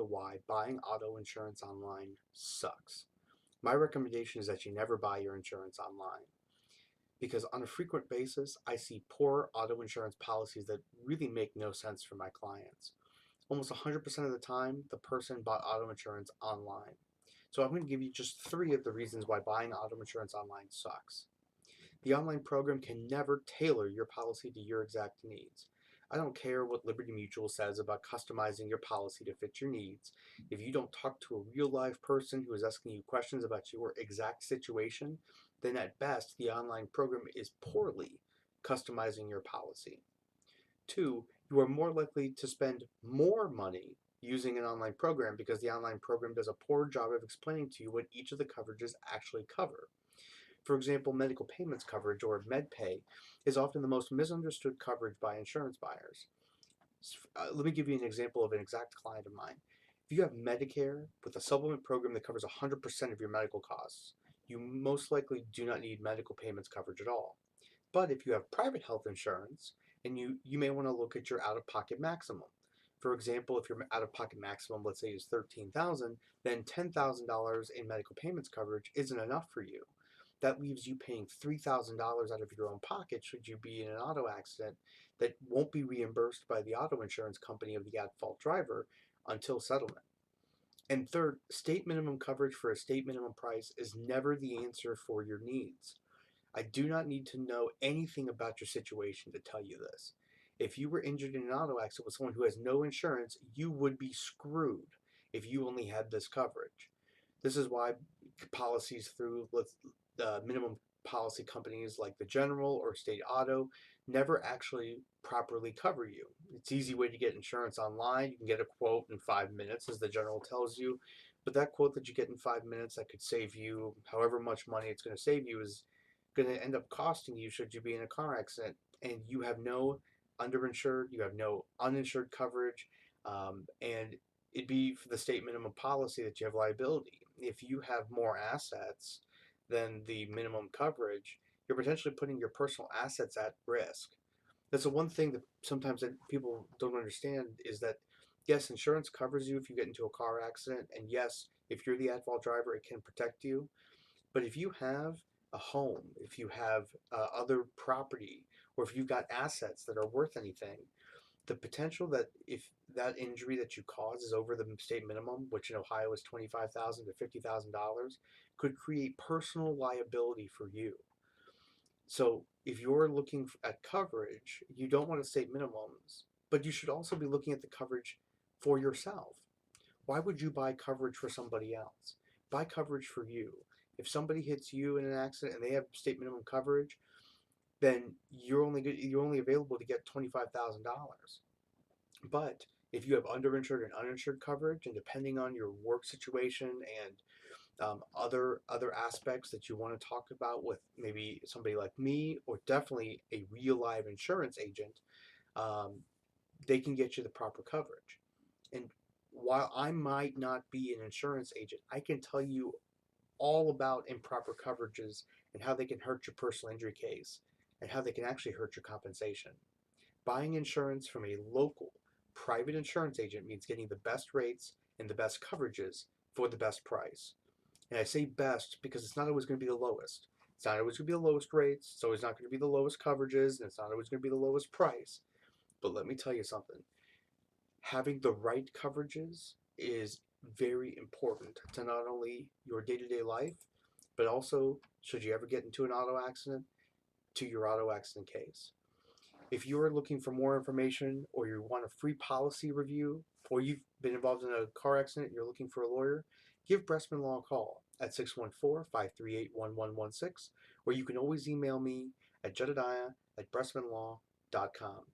Why buying auto insurance online sucks. My recommendation is that you never buy your insurance online because on a frequent basis, I see poor auto insurance policies that really make no sense for my clients. Almost 100% of the time, the person bought auto insurance online. So I'm going to give you just three of the reasons why buying auto insurance online sucks. The online program can never tailor your policy to your exact needs. I don't care what Liberty Mutual says about customizing your policy to fit your needs. If you don't talk to a real live person who is asking you questions about your exact situation, then at best the online program is poorly customizing your policy. Two, you are more likely to spend more money using an online program because the online program does a poor job of explaining to you what each of the coverages actually cover. For example, medical payments coverage, or MedPay, is often the most misunderstood coverage by insurance buyers. Let me give you an example of an exact client of mine. If you have Medicare with a supplement program that covers 100% of your medical costs, you most likely do not need medical payments coverage at all. But if you have private health insurance, and you may want to look at your out-of-pocket maximum. For example, if your out-of-pocket maximum, let's say, is $13,000, then $10,000 in medical payments coverage isn't enough for you. That leaves you paying $3,000 out of your own pocket should you be in an auto accident that won't be reimbursed by the auto insurance company of the at-fault driver until settlement. And third, state minimum coverage for a state minimum price is never the answer for your needs. I do not need to know anything about your situation to tell you this. If you were injured in an auto accident with someone who has no insurance, you would be screwed if you only had this coverage. This is why policies through minimum policy companies like the General or State Auto never actually properly cover you. It's an easy way to get insurance online. You can get a quote in 5 minutes, as the General tells you. But that quote that you get in 5 minutes that could save you however much money it's going to save you is going to end up costing you should you be in a car accident and you have no underinsured, you have no uninsured coverage, and it'd be for the state minimum policy that you have liability. If you have more assets than the minimum coverage, you're potentially putting your personal assets at risk. That's the one thing that sometimes that people don't understand is that yes, insurance covers you if you get into a car accident, and yes, if you're the at-fault driver, it can protect you. But if you have a home, if you have other property, or if you've got assets that are worth anything, the potential that if that injury that you cause is over the state minimum, which in Ohio is $25,000 to $50,000, could create personal liability for you. So if you're looking at coverage, you don't want to state minimums, but you should also be looking at the coverage for yourself. Why would you buy coverage for somebody else? Buy coverage for you. If somebody hits you in an accident and they have state minimum coverage, then you're only available to get $25,000. But if you have underinsured and uninsured coverage, and depending on your work situation and other aspects that you want to talk about with maybe somebody like me or definitely a real live insurance agent, um, they can get you the proper coverage. And while I might not be an insurance agent, I can tell you all about improper coverages and how they can hurt your personal injury case and how they can actually hurt your compensation. Buying insurance from a local private insurance agent means getting the best rates and the best coverages for the best price. And I say best because it's not always going to be the lowest. It's not always going to be the lowest rates. It's always not going to be the lowest coverages. And it's not always going to be the lowest price. But let me tell you something. Having the right coverages is very important to not only your day-to-day life, but also should you ever get into an auto accident, to your auto accident case. If you're looking for more information or you want a free policy review or you've been involved in a car accident and you're looking for a lawyer, give Bressman Law a call at 614-538-1116, or you can always email me at jedediah@bressmanlaw.com.